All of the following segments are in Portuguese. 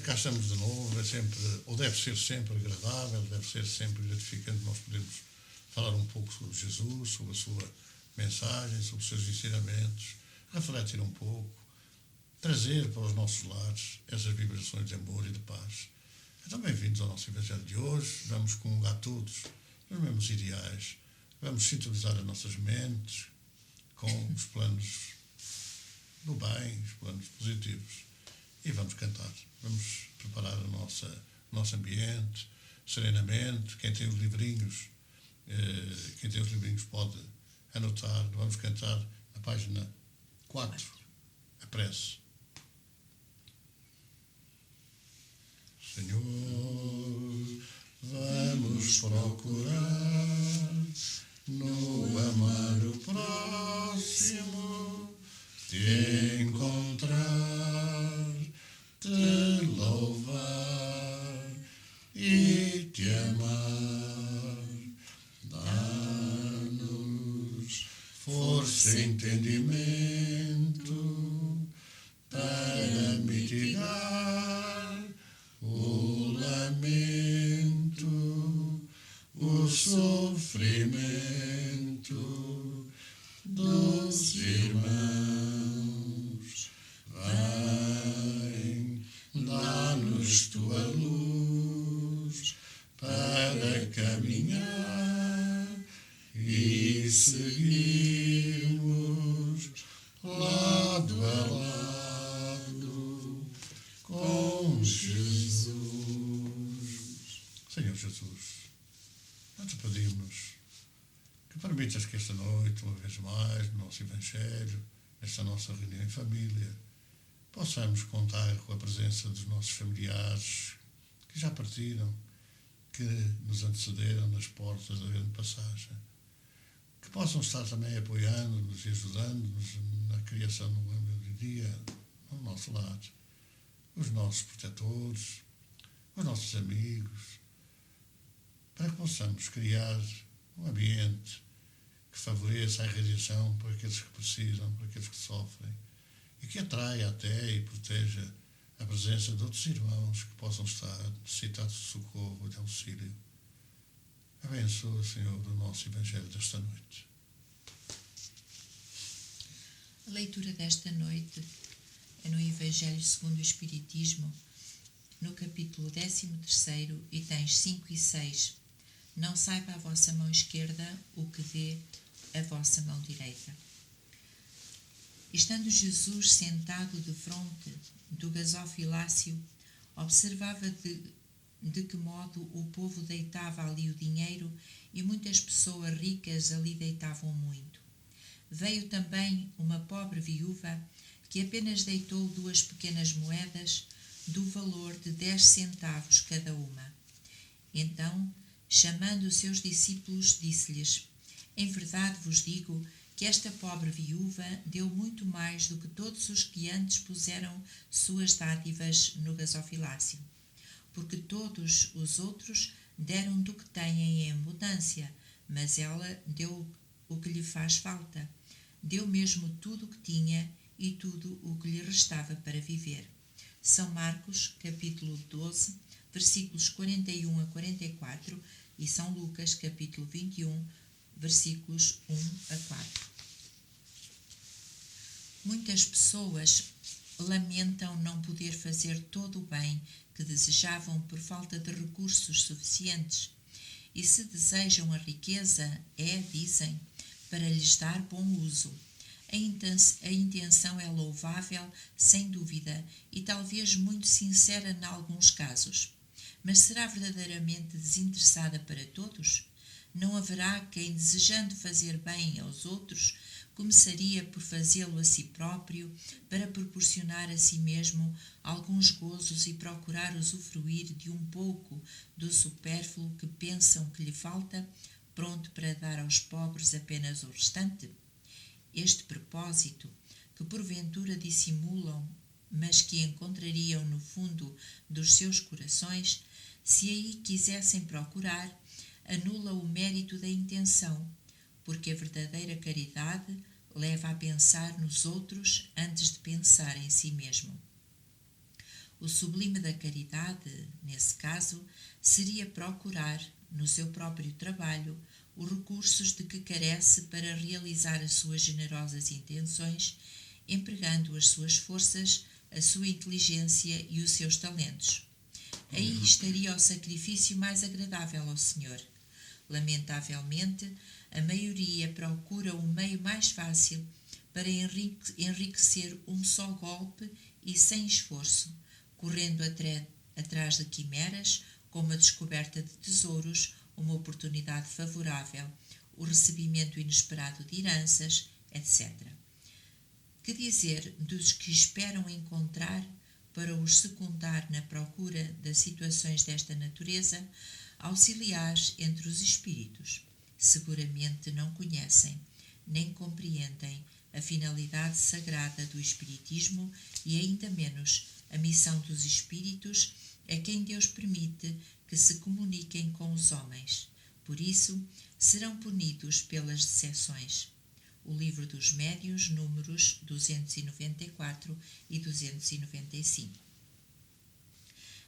Realmente cá estamos de novo, é sempre, ou deve ser sempre agradável, deve ser sempre gratificante nós podermos falar um pouco sobre Jesus, sobre a sua mensagem, sobre os seus ensinamentos, refletir um pouco, trazer para os nossos lares essas vibrações de amor e de paz. Então, bem-vindos ao nosso Evangelho de hoje. Vamos comungar todos nos mesmos ideais. Vamos sintonizar as nossas mentes com os planos do bem, os planos positivos. E vamos cantar. Vamos preparar o nosso ambiente serenamente. Quem tem os livrinhos pode anotar. Vamos cantar na página 4, a prece. Senhor, vamos procurar no amar o próximo, te encontrar, te louvar e te amar. Dá-nos força e entendimento para mitigar o lamento, o sofrimento dos irmãos. Vem, dá-nos tua luz para caminhar e seguirmos lado a lado com Jesus. Senhor Jesus, nós te pedimos que permitas que esta noite, uma vez mais, no nosso Evangelho, nesta nossa reunião em família, possamos contar com a presença dos nossos familiares que já partiram, que nos antecederam nas portas da grande passagem, que possam estar também apoiando-nos e ajudando-nos na criação do dia no nosso lar, os nossos protetores, os nossos amigos, para que possamos criar um ambiente que favoreça a irradiação para aqueles que precisam, para aqueles que sofrem, e que atraia até e proteja a presença de outros irmãos que possam estar necessitados de socorro e de auxílio. Abençoa, Senhor, o nosso Evangelho desta noite. A leitura desta noite é no Evangelho segundo o Espiritismo, no capítulo 13, itens 5 e 6. Não saiba a vossa mão esquerda o que vê a vossa mão direita. Estando Jesus sentado defronte do gasofilácio, observava de que modo o povo deitava ali o dinheiro e muitas pessoas ricas ali deitavam muito. Veio também uma pobre viúva que apenas deitou 2 pequenas moedas do valor de 10 centavos cada uma. Então, chamando os seus discípulos, disse-lhes: em verdade vos digo que esta pobre viúva deu muito mais do que todos os que antes puseram suas dádivas no gasofilácio, porque todos os outros deram do que têm em abundância, mas ela deu o que lhe faz falta, deu mesmo tudo o que tinha e tudo o que lhe restava para viver. São Marcos, capítulo 12, versículos 41 a 44, e São Lucas, capítulo 21, versículos 1 a 4. Muitas pessoas lamentam não poder fazer todo o bem que desejavam por falta de recursos suficientes. E se desejam a riqueza, dizem, para lhes dar bom uso. A intenção é louvável, sem dúvida, e talvez muito sincera em alguns casos. Mas será verdadeiramente desinteressada para todos? Não haverá quem, desejando fazer bem aos outros, começaria por fazê-lo a si próprio, para proporcionar a si mesmo alguns gozos e procurar usufruir de um pouco do supérfluo que pensam que lhe falta, pronto para dar aos pobres apenas o restante? Este propósito, que porventura dissimulam, mas que encontrariam no fundo dos seus corações, se aí quisessem procurar, anula o mérito da intenção, porque a verdadeira caridade leva a pensar nos outros antes de pensar em si mesmo. O sublime da caridade, nesse caso, seria procurar, no seu próprio trabalho, os recursos de que carece para realizar as suas generosas intenções, empregando as suas forças, a sua inteligência e os seus talentos. Aí estaria o sacrifício mais agradável ao Senhor. Lamentavelmente, a maioria procura o meio mais fácil para enriquecer um só golpe e sem esforço, correndo atrás de quimeras, como a descoberta de tesouros, uma oportunidade favorável, o recebimento inesperado de heranças, etc. Que dizer dos que esperam encontrar, para os secundar na procura de situações desta natureza, auxiliares entre os espíritos? Seguramente não conhecem, nem compreendem a finalidade sagrada do Espiritismo e ainda menos a missão dos espíritos a quem Deus permite que se comuniquem com os homens. Por isso, serão punidos pelas decepções. O Livro dos Médiuns, números 294 e 295.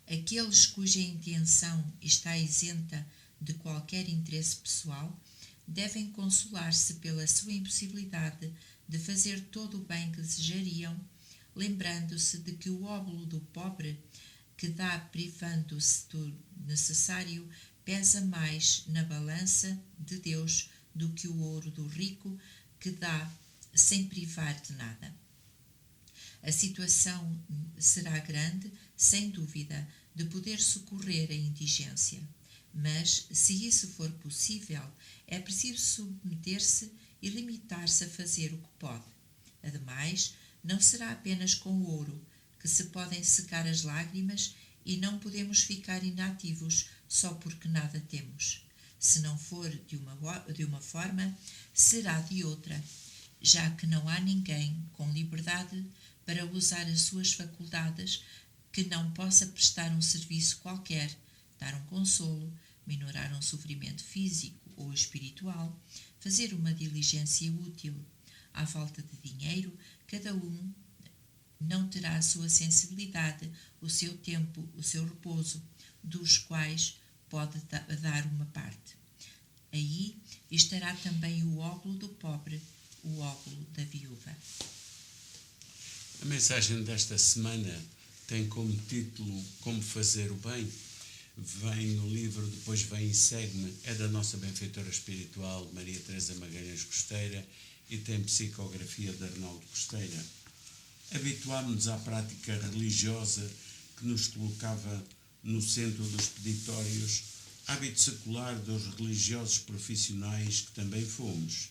Aqueles cuja intenção está isenta de qualquer interesse pessoal devem consolar-se pela sua impossibilidade de fazer todo o bem que desejariam, lembrando-se de que o óbolo do pobre, que dá privando-se do necessário, pesa mais na balança de Deus do que o ouro do rico, que dá sem privar de nada. A situação será grande, sem dúvida, de poder socorrer a indigência. Mas, se isso for possível, é preciso submeter-se e limitar-se a fazer o que pode. Ademais, não será apenas com o ouro que se podem secar as lágrimas e não podemos ficar inativos só porque nada temos. Se não for de uma forma, será de outra, já que não há ninguém com liberdade para usar as suas faculdades que não possa prestar um serviço qualquer, dar um consolo, minorar um sofrimento físico ou espiritual, fazer uma diligência útil. À falta de dinheiro, cada um não terá a sua sensibilidade, o seu tempo, o seu repouso, dos quais pode dar uma parte. Aí estará também o óbolo do pobre, o óbolo da viúva. A mensagem desta semana tem como título Como Fazer o Bem. Vem no livro Depois Vem e Segue-me, é da nossa benfeitora espiritual Maria Teresa Magalhães Costeira e tem psicografia de Arnaldo Costeira. Habituámos-nos à prática religiosa que nos colocava no centro dos peditórios, hábito secular dos religiosos profissionais que também fomos.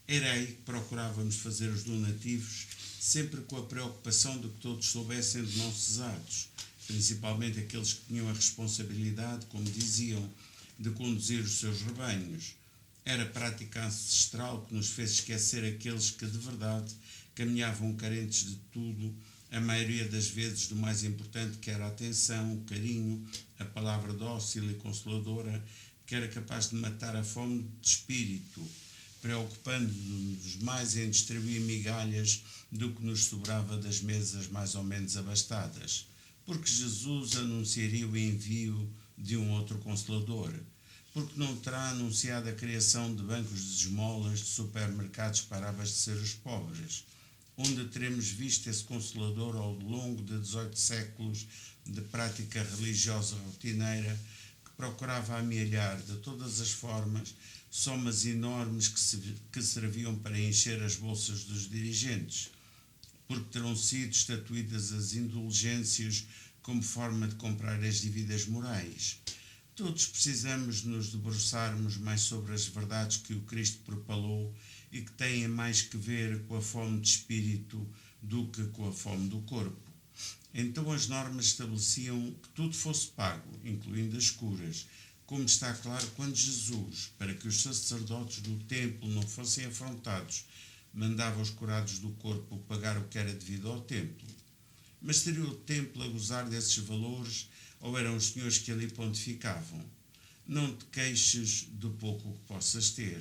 Era aí que procurávamos fazer os donativos, sempre com a preocupação de que todos soubessem de nossos atos, principalmente aqueles que tinham a responsabilidade, como diziam, de conduzir os seus rebanhos. Era a prática ancestral que nos fez esquecer aqueles que, de verdade, caminhavam carentes de tudo, a maioria das vezes do mais importante, que era a atenção, o carinho, a palavra dócil e consoladora, que era capaz de matar a fome de espírito, preocupando-nos mais em distribuir migalhas do que nos sobrava das mesas mais ou menos abastadas, porque Jesus anunciaria o envio de um outro Consolador, porque não terá anunciado a criação de bancos de esmolas de supermercados para abastecer os pobres, onde teremos visto esse Consolador ao longo de 18 séculos de prática religiosa rotineira que procurava amealhar de todas as formas somas enormes que serviam para encher as bolsas dos dirigentes, porque terão sido estatuídas as indulgências como forma de comprar as dívidas morais. Todos precisamos nos debruçarmos mais sobre as verdades que o Cristo propalou e que têm mais que ver com a fome de espírito do que com a fome do corpo. Então as normas estabeleciam que tudo fosse pago, incluindo as curas, como está claro quando Jesus, para que os sacerdotes do templo não fossem afrontados, mandava os curados do corpo pagar o que era devido ao templo. Mas seria o templo a gozar desses valores ou eram os senhores que ali pontificavam? Não te queixes do pouco que possas ter.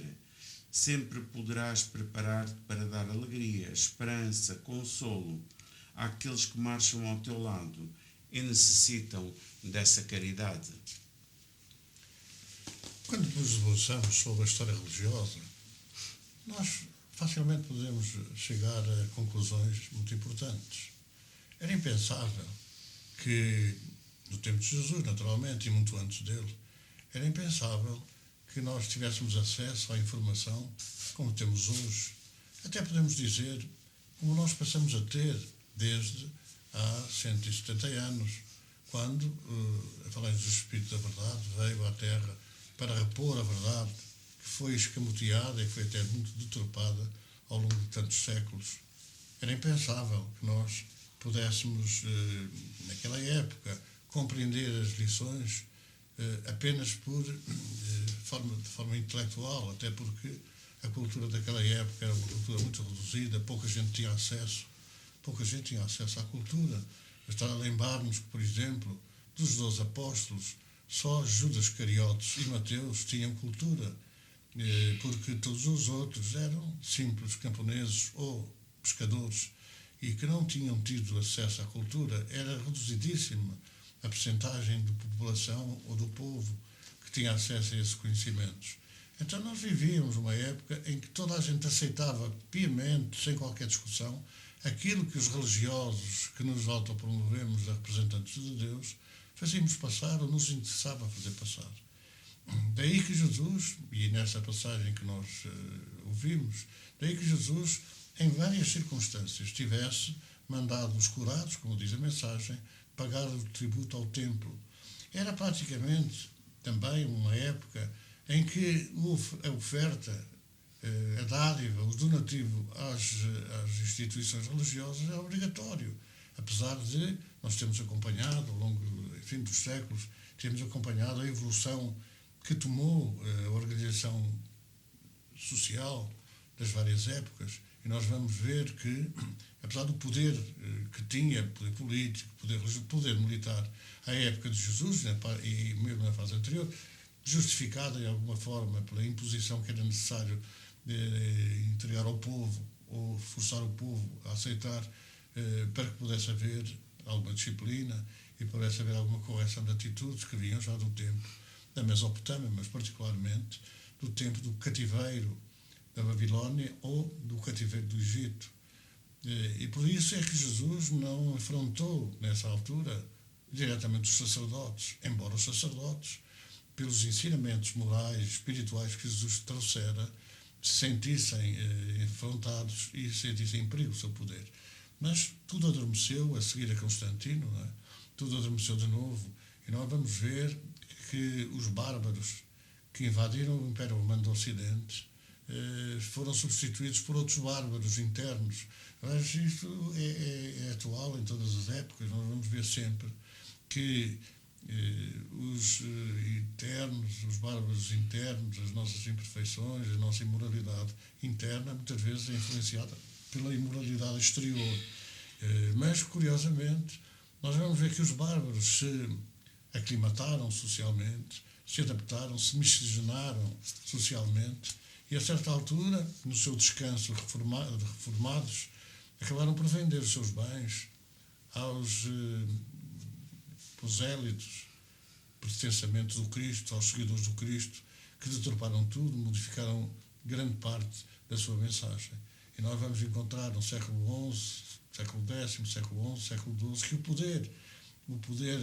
Sempre poderás preparar-te para dar alegria, esperança, consolo àqueles que marcham ao teu lado e necessitam dessa caridade. Quando nos debruçamos sobre a história religiosa, nós facilmente podemos chegar a conclusões muito importantes. Era impensável que, no tempo de Jesus, naturalmente, e muito antes dele, era impensável que nós tivéssemos acesso à informação como temos hoje. Até podemos dizer como nós passamos a ter desde há 170 anos, quando a Falange do Espírito da Verdade veio à Terra para repor a verdade que foi escamoteada e que foi até muito deturpada ao longo de tantos séculos. Era impensável que nós pudéssemos, naquela época, compreender as lições apenas de forma intelectual, até porque a cultura daquela época era uma cultura muito reduzida, pouca gente tinha acesso à cultura. Está a lembrar-nos que, por exemplo, dos 12 apóstolos, só Judas Iscariotes e Mateus tinham cultura, porque todos os outros eram simples camponeses ou pescadores e que não tinham tido acesso à cultura. Era reduzidíssima a percentagem de população ou do povo que tinha acesso a esses conhecimentos. Então nós vivíamos uma época em que toda a gente aceitava piamente, sem qualquer discussão, aquilo que os religiosos que nos autopromovemos a representantes de Deus fazíamos passar ou nos interessava fazer passar. Daí que Jesus, e nessa passagem que nós ouvimos, daí que Jesus, em várias circunstâncias, tivesse mandado os curados, como diz a mensagem, pagar o tributo ao templo. Era praticamente também uma época em que a oferta, a dádiva, o donativo às instituições religiosas era obrigatório, apesar de nós termos acompanhado ao longo dos séculos, temos acompanhado a evolução que tomou a organização social das várias épocas, e nós vamos ver que, apesar do poder que tinha, poder político, poder religioso, poder militar, à época de Jesus, e mesmo na fase anterior, justificada de alguma forma pela imposição que era necessário entregar ao povo, ou forçar o povo a aceitar, para que pudesse haver alguma disciplina e pudesse haver alguma correção de atitudes que vinham já do tempo da Mesopotâmia, mas particularmente do tempo do cativeiro da Babilónia ou do cativeiro do Egito. E por isso é que Jesus não afrontou, nessa altura, diretamente os sacerdotes, embora os sacerdotes, pelos ensinamentos morais, espirituais que Jesus trouxera, se sentissem afrontados e sentissem em perigo o seu poder. Mas tudo adormeceu a seguir a Constantino, não é? Tudo adormeceu de novo, e nós vamos ver que os bárbaros que invadiram o Império Romano do Ocidente foram substituídos por outros bárbaros internos. Mas isto é atual em todas as épocas. Nós vamos ver sempre que os bárbaros internos, as nossas imperfeições, a nossa imoralidade interna, muitas vezes é influenciada pela imoralidade exterior. Mas, curiosamente, nós vamos ver que os bárbaros se aclimataram socialmente, se adaptaram, se miscigenaram socialmente, e a certa altura, no seu descanso reformados, acabaram por vender os seus bens aos prosélitos, pertencimento do Cristo, aos seguidores do Cristo, que deturparam tudo, modificaram grande parte da sua mensagem. E nós vamos encontrar no século XI, século X, século XI, século XII, que o poder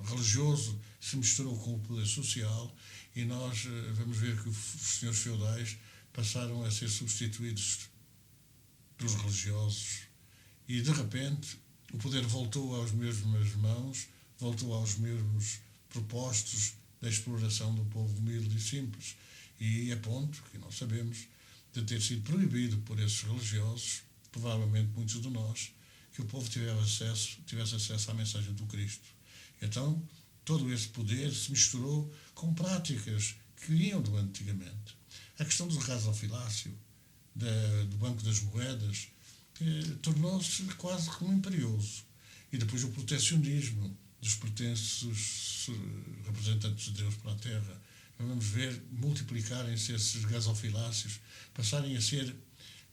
religioso se misturou com o poder social, e nós vamos ver que os senhores feudais passaram a ser substituídos pelos religiosos, e de repente o poder voltou às mesmas mãos, voltou aos mesmos propósitos da exploração do povo humilde e simples, e a ponto que nós sabemos de ter sido proibido por esses religiosos, provavelmente muitos de nós, que o povo tivesse acesso à mensagem do Cristo. Então, todo esse poder se misturou com práticas que vinham do antigamente. A questão do gasofilácio, do Banco das Moedas, tornou-se quase como imperioso. E depois o protecionismo dos pretensos representantes de Deus para a Terra. Vamos ver multiplicarem-se esses gasofilácios, passarem a ser,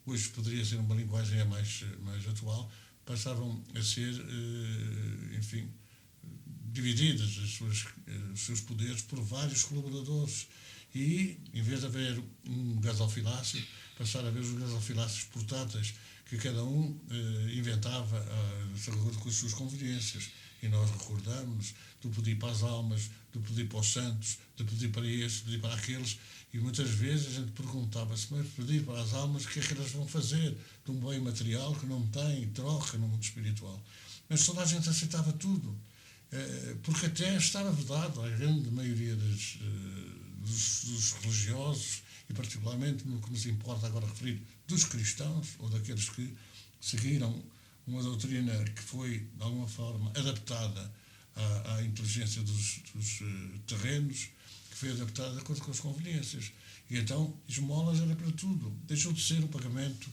hoje poderia ser uma linguagem mais atual, passavam a ser, enfim, divididas os seus poderes por vários colaboradores. E, em vez de haver um gasofilácio, passaram a haver os gasofilácios portáteis, que cada um inventava de acordo com as suas conveniências. E nós recordamos do pedir para as almas, do pedir para os santos, do pedir para estes, do pedir para aqueles, e muitas vezes a gente perguntava-se, mas pedir para as almas, o que é que elas vão fazer de um bem material que não tem troca no mundo espiritual? Mas toda a gente aceitava tudo, porque até estava vedado à grande maioria dos religiosos, e particularmente no que nos importa agora referir, dos cristãos, ou daqueles que seguiram uma doutrina que foi, de alguma forma, adaptada à inteligência dos terrenos, que foi adaptada de acordo com as conveniências. E então, esmolas era para tudo. Deixou de ser um pagamento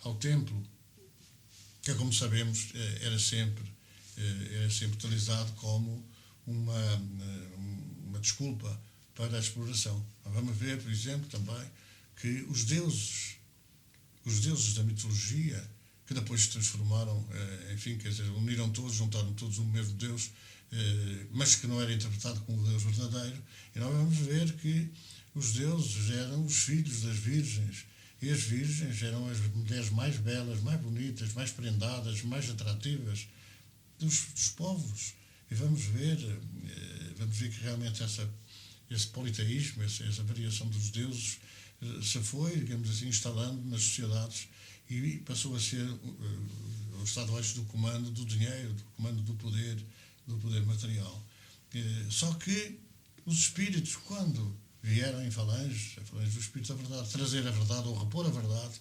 ao templo, que, como sabemos, era sempre utilizado como uma desculpa para a exploração. Vamos ver, por exemplo, também, que os deuses da mitologia, que depois se transformaram, enfim, quer dizer, uniram todos, juntaram todos no mesmo Deus, mas que não era interpretado como o Deus verdadeiro. E nós vamos ver que os deuses eram os filhos das virgens, e as virgens eram as mulheres mais belas, mais bonitas, mais prendadas, mais atrativas dos povos. E vamos ver que realmente esse politeísmo, essa variação dos deuses, se foi, digamos assim, instalando nas sociedades e passou a ser o estado abaixo do comando do dinheiro, do comando do poder material. Só que os espíritos, quando vieram em falange, a falange do Espírito da Verdade, trazer a verdade ou repor a verdade,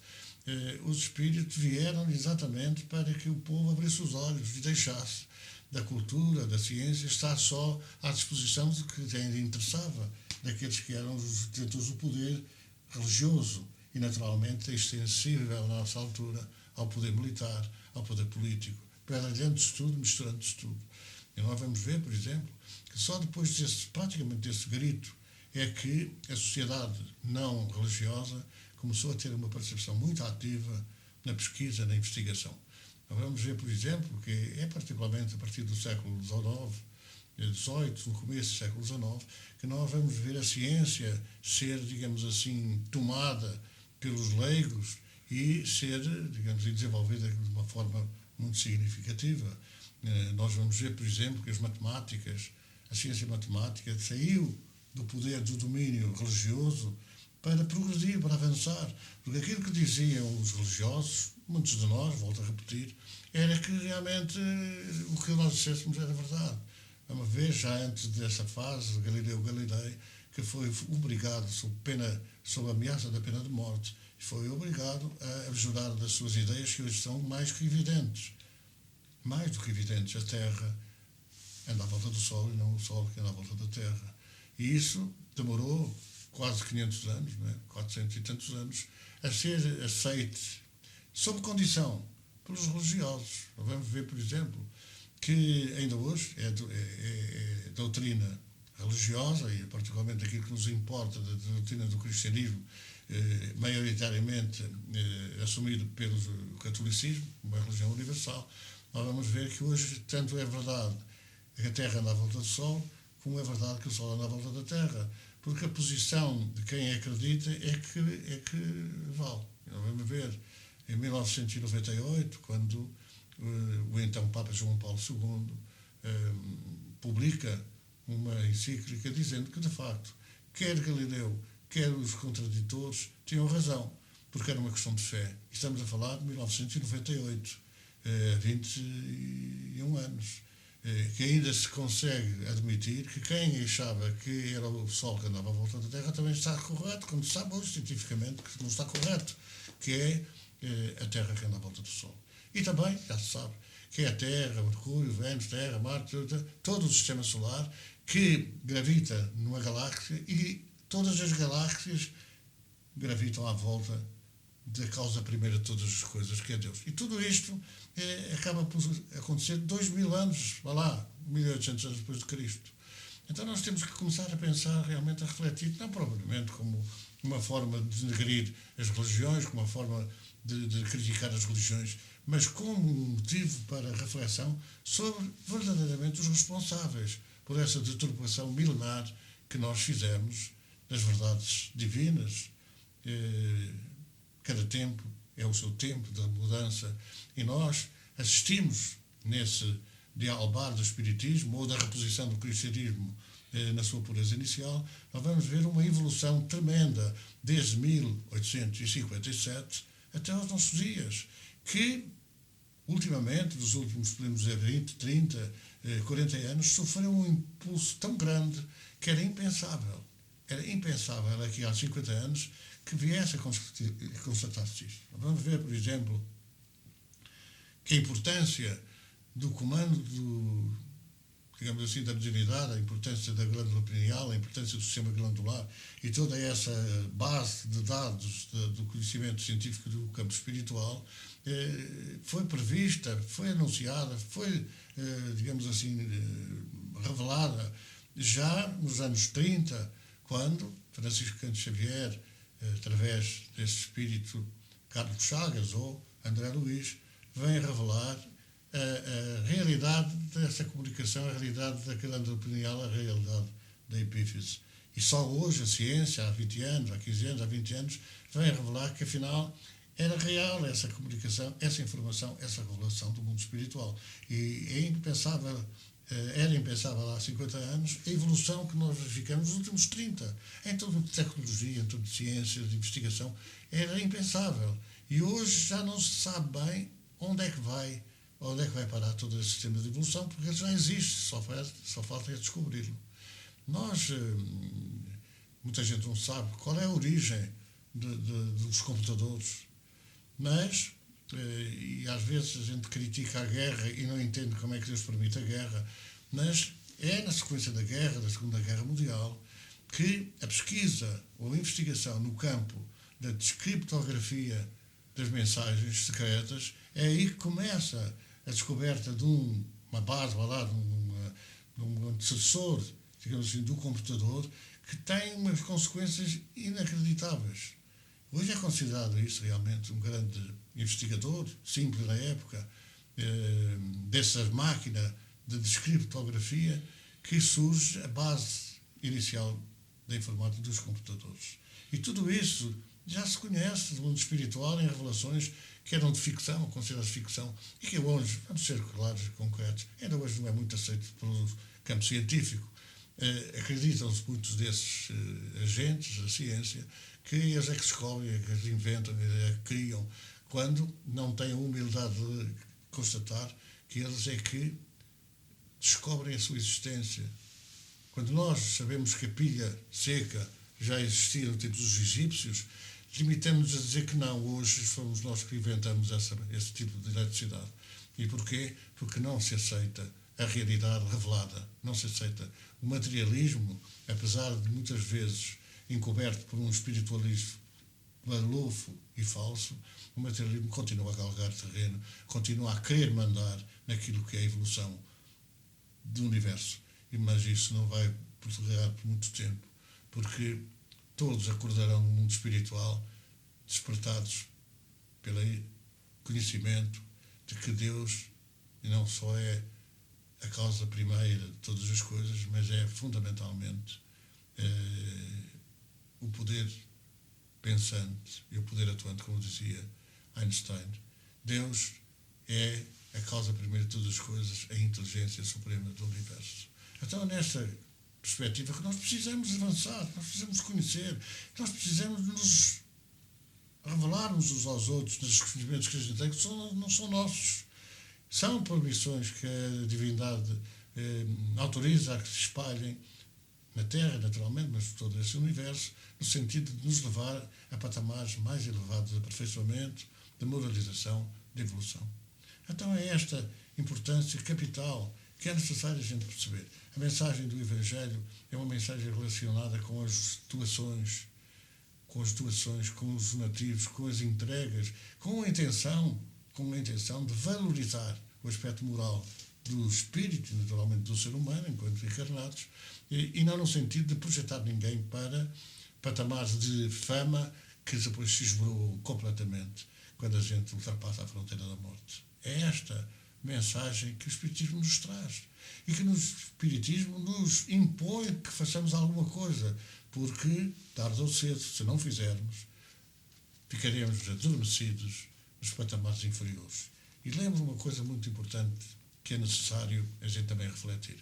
os espíritos vieram exatamente para que o povo abrisse os olhos e deixasse da cultura, da ciência, estar só à disposição de que ainda interessava daqueles que eram os detentores do poder religioso e, naturalmente, extensível na nossa altura ao poder militar, ao poder político, baralhando-se tudo, misturando-se tudo. E nós vamos ver, por exemplo, que só depois praticamente desse grito é que a sociedade não religiosa começou a ter uma participação muito ativa na pesquisa, na investigação. Nós vamos ver, por exemplo, que é particularmente a partir do século XVIII, no começo do século XIX, que nós vamos ver a ciência ser, digamos assim, tomada pelos leigos e ser, digamos, desenvolvida de uma forma muito significativa. Nós vamos ver, por exemplo, que as matemáticas, a ciência matemática saiu do poder do domínio religioso para progredir, para avançar. Porque aquilo que diziam os religiosos, muitos de nós, volto a repetir, era que realmente o que nós dissessemos era verdade. Vamos ver, já antes dessa fase, Galileu Galilei, que foi obrigado, sob a ameaça da pena de morte, foi obrigado a abjurar das suas ideias, que hoje são mais que evidentes. Mais do que evidentes. A Terra anda à volta do Sol e não o Sol que anda à volta da Terra. E isso demorou quase 500 anos, não é? 400 e tantos anos, a ser aceito, sob condição, pelos religiosos. Vamos ver, por exemplo, que ainda hoje é doutrina religiosa, e particularmente aquilo que nos importa da doutrina do cristianismo, maioritariamente assumido pelo catolicismo, uma religião universal. Nós vamos ver que hoje tanto é verdade que a Terra anda à volta do Sol, como é verdade que o Sol anda à volta da Terra, porque a posição de quem acredita é que vale. Nós vamos ver em 1998, quando o então Papa João Paulo II publica uma encíclica dizendo que, de facto, quer Galileu, quer os contraditores tinham razão, porque era uma questão de fé. Estamos a falar de 1998, 21 anos, que ainda se consegue admitir que quem achava que era o Sol que andava à volta da Terra também está correto, quando se sabe hoje cientificamente que não está correto, que é a Terra que anda à volta do Sol. E também, já se sabe, que é a Terra, Mercúrio, Vênus, Terra, Marte, todo o sistema solar que gravita numa galáxia e todas as galáxias gravitam à volta da causa primeira de todas as coisas, que é Deus. E tudo isto acaba por acontecer 2000 anos, vá lá, 1800 anos depois de Cristo. Então nós temos que começar a pensar, realmente a refletir, não propriamente como uma forma de denegrir as religiões, como uma forma de criticar as religiões, mas como motivo para reflexão sobre verdadeiramente os responsáveis por essa deturpação milenar que nós fizemos das verdades divinas. Cada tempo é o seu tempo da mudança e nós assistimos nesse dialbar do Espiritismo ou da reposição do Cristianismo na sua pureza inicial. Nós vamos ver uma evolução tremenda desde 1857 até aos nossos dias, que ultimamente, nos últimos, podemos dizer, 20, 30, 40 anos, sofreu um impulso tão grande que era impensável. Era impensável aqui há 50 anos que viesse a constatar-se isto. Vamos ver, por exemplo, que a importância do comando digamos assim, da mediunidade, a importância da glândula pineal, a importância do sistema glandular e toda essa base de dados do conhecimento científico do campo espiritual foi prevista, foi anunciada, foi, digamos assim, revelada já nos anos 30, quando Francisco Canto Xavier, através desse espírito Carlos Chagas ou André Luiz, vem revelar a realidade dessa comunicação, a realidade da glândula pineal, a realidade da epífise. E só hoje a ciência, há 20 anos, há 15 anos, há 20 anos, vem revelar que afinal era real essa comunicação, essa informação, essa revelação do mundo espiritual. E é impensável, era impensável há 50 anos a evolução que nós verificamos nos últimos 30. Em toda tecnologia, em toda ciência, de investigação, era impensável. E hoje já não se sabe bem onde é que vai parar todo esse sistema de evolução, porque ele já existe, só falta é descobri-lo. Muita gente não sabe qual é a origem dos computadores, mas, e às vezes a gente critica a guerra e não entende como é que Deus permite a guerra, mas é na sequência da guerra, da Segunda Guerra Mundial, que a pesquisa ou a investigação no campo da descriptografia das mensagens secretas, é aí que começa a descoberta de uma base, de um antecessor, digamos assim, do computador, que tem umas consequências inacreditáveis. Hoje é considerado isso realmente um grande investigador, simples na época, dessa máquina de descriptografia que surge a base inicial da informática dos computadores. E tudo isso já se conhece do mundo espiritual em revelações que eram de ficção, consideradas ficção, e que hoje, vamos ser claros e concretos, ainda hoje não é muito aceito pelo campo científico. Acreditam-se muitos desses agentes da ciência que eles é que descobrem, é que eles inventam, é que criam, quando não têm a humildade de constatar que eles é que descobrem a sua existência. Quando nós sabemos que a pilha seca já existia no tempo dos egípcios, limitamos-nos a dizer que não, hoje fomos nós que inventamos esse tipo de eletricidade. E porquê? Porque não se aceita a realidade revelada, não se aceita o materialismo, apesar de muitas vezes encoberto por um espiritualismo balofo e falso, o materialismo continua a galgar terreno, continua a querer mandar naquilo que é a evolução do universo. Mas isso não vai perdurar por muito tempo, porque todos acordarão no mundo espiritual, despertados pelo conhecimento de que Deus não só é a causa primeira de todas as coisas, mas é fundamentalmente o poder pensante e o poder atuante, como dizia Einstein. Deus é a causa primeira de todas as coisas, a inteligência suprema do universo. Então, é nesta perspectiva que nós precisamos avançar, nós precisamos conhecer, nós precisamos nos revelarmos uns aos outros nos conhecimentos que a gente tem, que não são nossos. São permissões que a divindade autoriza a que se espalhem na Terra, naturalmente, mas por todo esse universo, no sentido de nos levar a patamares mais elevados de aperfeiçoamento, de moralização, de evolução. Então é esta importância capital que é necessário a gente perceber. A mensagem do Evangelho é uma mensagem relacionada com as doações, com os donativos, com as entregas, com a intenção de valorizar o aspecto moral do espírito, naturalmente do ser humano, enquanto encarnados, e não no sentido de projetar ninguém para patamares de fama que depois se esboroam completamente, quando a gente ultrapassa a fronteira da morte. É esta mensagem que o Espiritismo nos traz e que o Espiritismo nos impõe que façamos alguma coisa, porque, tarde ou cedo, se não fizermos, ficaremos adormecidos nos patamares inferiores. E lembro uma coisa muito importante que é necessário a gente também refletir.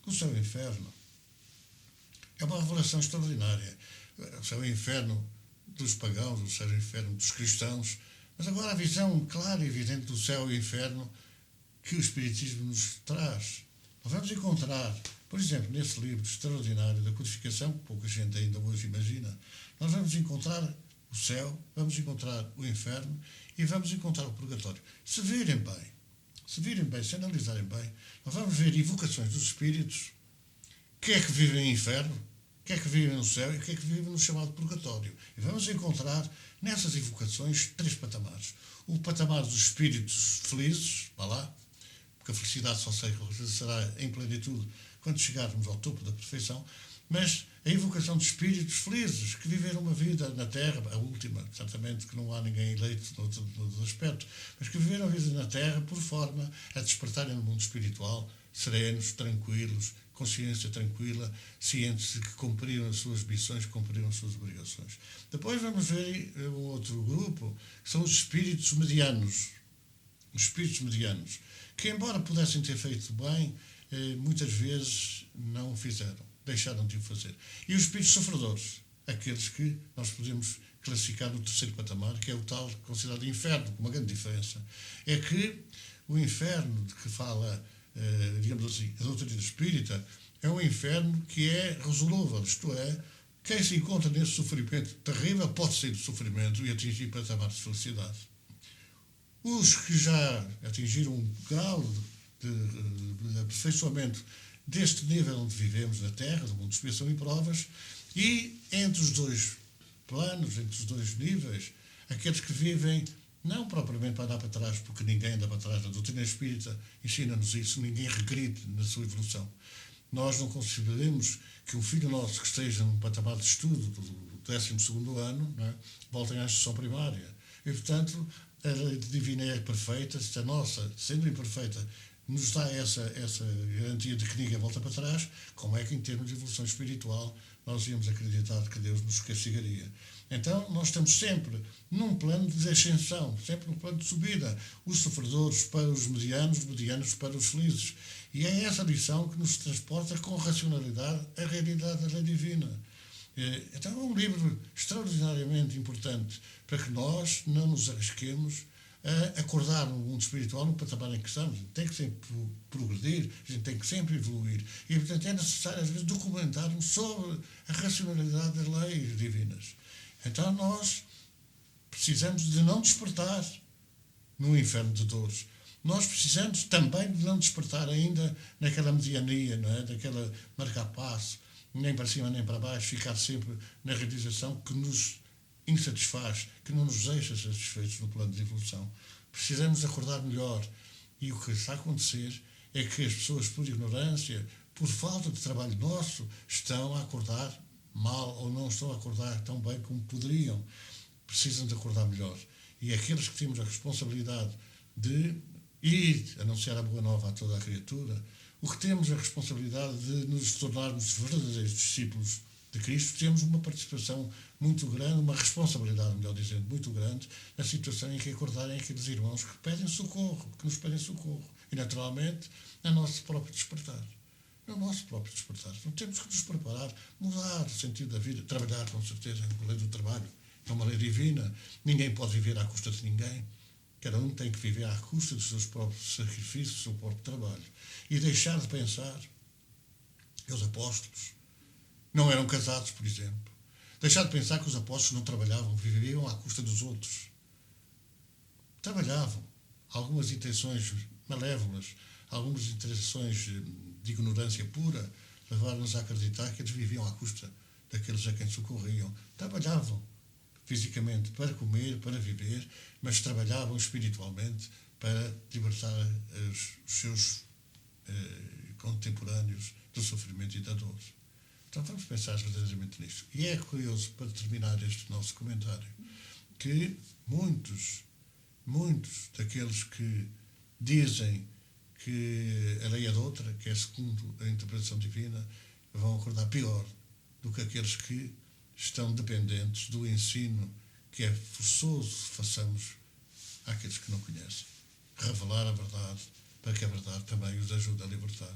O céu e o inferno é uma revelação extraordinária. O céu e o inferno dos pagãos, o céu e o inferno dos cristãos, mas agora a visão clara e evidente do céu e inferno que o Espiritismo nos traz. Nós vamos encontrar, por exemplo, nesse livro extraordinário da codificação, que pouca gente ainda hoje imagina, nós vamos encontrar o céu, vamos encontrar o inferno e vamos encontrar o purgatório. Se virem bem, se analisarem bem, nós vamos ver evocações dos espíritos, que é que vivem no inferno, o que é que vivem no céu e o que é que vivem no chamado purgatório. E vamos encontrar nessas evocações 3 patamares. O patamar dos espíritos felizes, vá lá, porque a felicidade só será em plenitude quando chegarmos ao topo da perfeição, mas a evocação de espíritos felizes que viveram uma vida na Terra, a última, certamente que não há ninguém eleito no aspecto, mas que viveram a vida na Terra por forma a despertarem no mundo espiritual, serenos, tranquilos, consciência tranquila, cientes de que cumpriram as suas missões, cumpriram as suas obrigações. Depois vamos ver um outro grupo, que são os espíritos medianos. Os espíritos medianos, que embora pudessem ter feito bem, muitas vezes não o fizeram, deixaram de o fazer. E os espíritos sofredores, aqueles que nós podemos classificar no 3º patamar, que é o tal considerado inferno, com uma grande diferença. É que o inferno de que fala, digamos assim, a doutrina espírita, é um inferno que é resolúvel, isto é, quem se encontra nesse sofrimento terrível pode sair do sofrimento e atingir patamares de felicidade. Os que já atingiram um grau de aperfeiçoamento deste nível onde vivemos na Terra, do mundo de expiação e provas, e entre os 2 planos, entre os 2 níveis, aqueles que vivem não propriamente para andar para trás, porque ninguém anda para trás, a doutrina espírita ensina-nos isso, ninguém regride na sua evolução. Nós não concebemos que um filho nosso que esteja num patamar de estudo do 12º ano, não é, volte à instrução primária. E, portanto, a lei divina é perfeita, se a nossa, sendo imperfeita, nos dá essa garantia de que ninguém volta para trás, como é que, em termos de evolução espiritual, nós íamos acreditar que Deus nos castigaria? Então, nós estamos sempre num plano de ascensão, sempre num plano de subida. Os sofredores para os medianos para os felizes. E é essa lição que nos transporta com racionalidade à realidade da lei divina. Então, é um livro extraordinariamente importante para que nós não nos arrisquemos a acordar no mundo espiritual no patamar em que estamos. A gente tem que sempre progredir, a gente tem que sempre evoluir. E, portanto, é necessário, às vezes, documentarmos sobre a racionalidade das leis divinas. Então, nós precisamos de não despertar no inferno de dores. Nós precisamos também de não despertar ainda naquela mediania, não é? Daquela marcar passo, nem para cima nem para baixo, ficar sempre na realização que nos insatisfaz, que não nos deixa satisfeitos no plano de evolução. Precisamos acordar melhor. E o que está a acontecer é que as pessoas, por ignorância, por falta de trabalho nosso, estão a acordar mal ou não estão a acordar tão bem como poderiam. Precisam de acordar melhor. E aqueles que temos a responsabilidade de ir anunciar a boa nova a toda a criatura, o que temos a responsabilidade de nos tornarmos verdadeiros discípulos de Cristo, temos uma participação muito grande, uma responsabilidade, melhor dizendo, muito grande, na situação em que acordarem aqueles irmãos que pedem socorro, que nos pedem socorro. E, naturalmente, no nosso próprio despertar. No nosso próprio despertar. Então, temos que nos preparar, mudar o sentido da vida, trabalhar, com certeza, a lei do trabalho. É uma lei divina. Ninguém pode viver à custa de ninguém. Cada um tem que viver à custa dos seus próprios sacrifícios, do seu próprio trabalho. E deixar de pensar que os apóstolos não eram casados, por exemplo. Deixar de pensar que os apóstolos não trabalhavam, viviam à custa dos outros. Trabalhavam. Algumas intenções malévolas, algumas intenções de ignorância pura, levaram-nos a acreditar que eles viviam à custa daqueles a quem socorriam. Trabalhavam fisicamente para comer, para viver, mas trabalhavam espiritualmente para libertar os seus contemporâneos do sofrimento e da dor. Então vamos pensar verdadeiramente nisso. E é curioso, para terminar este nosso comentário, que muitos muitos daqueles que dizem que a lei é de outra, que é segundo a interpretação divina, vão acordar pior do que aqueles que estão dependentes do ensino que é forçoso façamos àqueles que não conhecem. Revelar a verdade, para que a verdade também os ajude a libertar.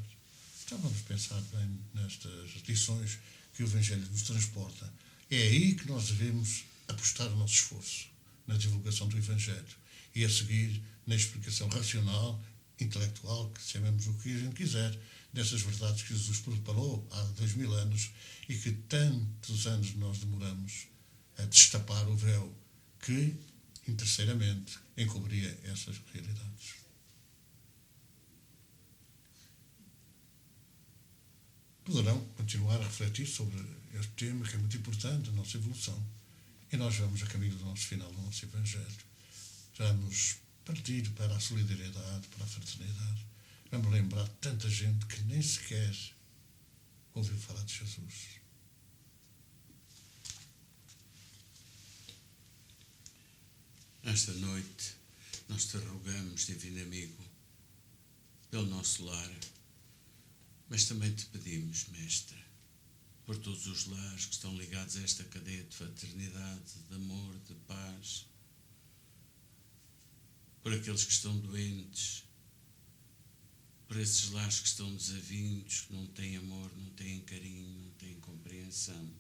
Então vamos pensar bem nestas lições que o Evangelho nos transporta. É aí que nós devemos apostar o nosso esforço, na divulgação do Evangelho, e a seguir na explicação racional, intelectual, que chamemos o que a gente quiser, dessas verdades que Jesus preparou há 2000 anos e que tantos anos nós demoramos a destapar o véu que, interesseiramente, encobria essas realidades. Poderão continuar a refletir sobre este tema, que é muito importante, a nossa evolução. E nós vamos a caminho do nosso final do nosso Evangelho. Vamos partir para a solidariedade, para a fraternidade. Vamos lembrar tanta gente que nem sequer ouviu falar de Jesus. Esta noite, nós te rogamos, Divino Amigo, pelo nosso lar, mas também te pedimos, Mestre, por todos os lares que estão ligados a esta cadeia de fraternidade, de amor, de paz, por aqueles que estão doentes, por esses lares que estão desavindos, que não têm amor, não têm carinho, não têm compreensão.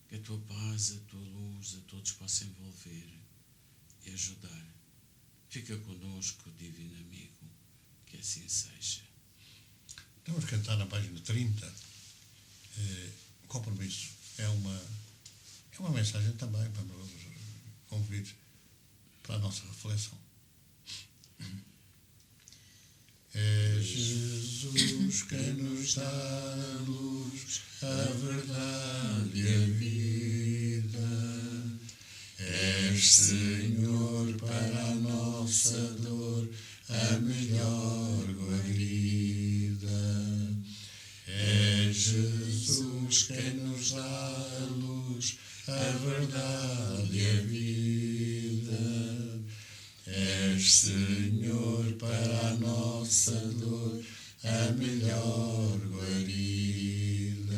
Que a tua paz, a tua luz, a todos possa envolver e ajudar. Fica connosco, Divino Amigo, que assim seja. Vamos cantar na página 30, compromisso. É uma mensagem também para nos convite para a nossa reflexão. É Jesus quem nos dá a luz, a verdade e a vida. És, Senhor, para a nossa dor, a melhor guarida. É Jesus quem nos dá a luz, a verdade e a vida. És, Senhor, para a nossa dor, a melhor guarida.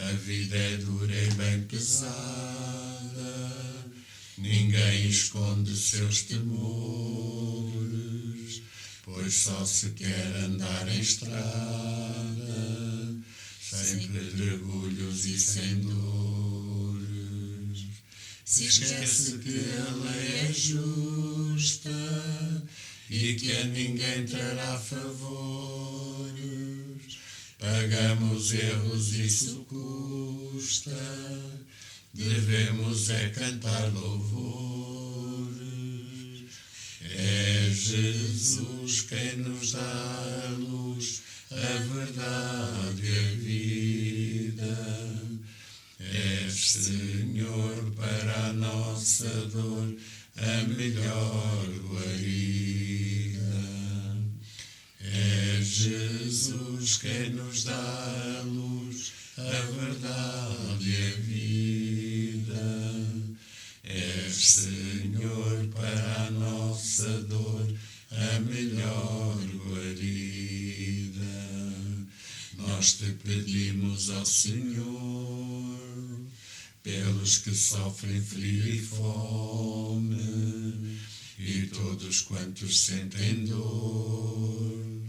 A vida é dura e bem pesada, ninguém esconde seus temores, pois só se quer andar em estrada, sem pedregulhos e sem dores. Se esquece que a lei é justa e que a ninguém trará favores, pagamos erros, isso custa, devemos é cantar louvores. É Jesus quem nos dá a luz, a verdade e a vida. És, Senhor, para a nossa dor, a melhor guarida. É Jesus quem nos dá a luz, a verdade e a vida. És, Senhor, para a nossa dor, a melhor guarida. Nós te pedimos, ó Senhor, pelos que sofrem frio e fome, e todos quantos sentem dor,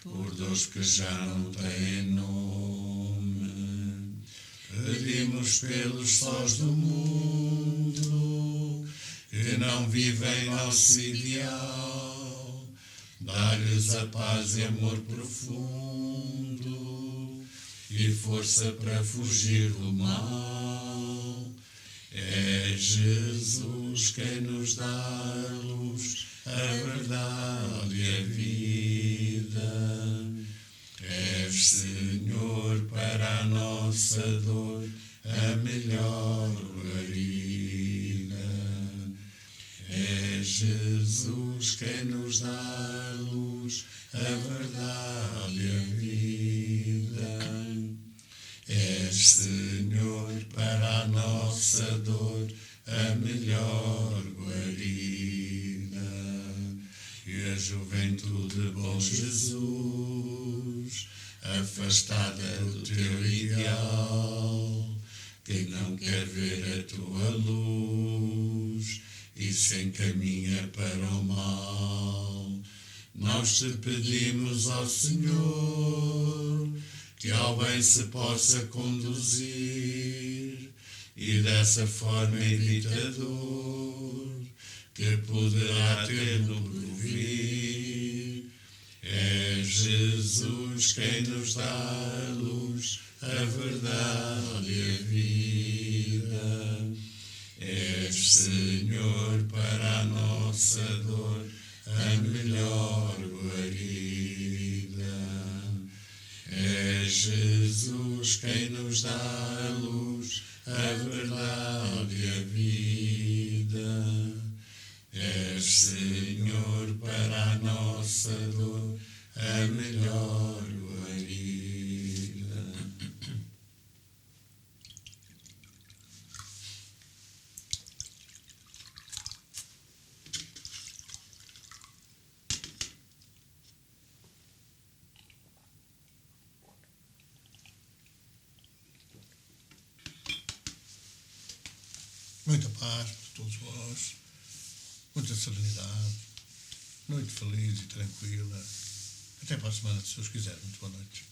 por dores que já não têm nome. Pedimos pelos sós do mundo, que não vivem nosso ideal, dá-lhes a paz e amor profundo, e força para fugir do mal. É Jesus quem nos dá a luz, a verdade e a vida. És, Senhor, para a nossa dor, a melhor guarida. É Jesus quem nos dá a luz, a verdade e a vida. És, Senhor, para a nossa dor, a melhor guarida. juventude, bom Jesus, afastada do teu ideal, que não quer ver a tua luz e se encaminha para o mal. Nós te pedimos, ó Senhor, que ao bem se possa conduzir e dessa forma evita a dor que poderá ter no porvir. É Jesus quem nos dá a luz, a verdade e a vida. És, Senhor, para a nossa dor, a melhor guarida. É Jesus quem nos dá a luz, a verdade e a vida. És, Senhor, para a nossa dor, a melhor guarida. Muita paz para todos vós, muita serenidade, noite feliz e tranquila. Até para a semana, se Deus quiser. Muito boa noite.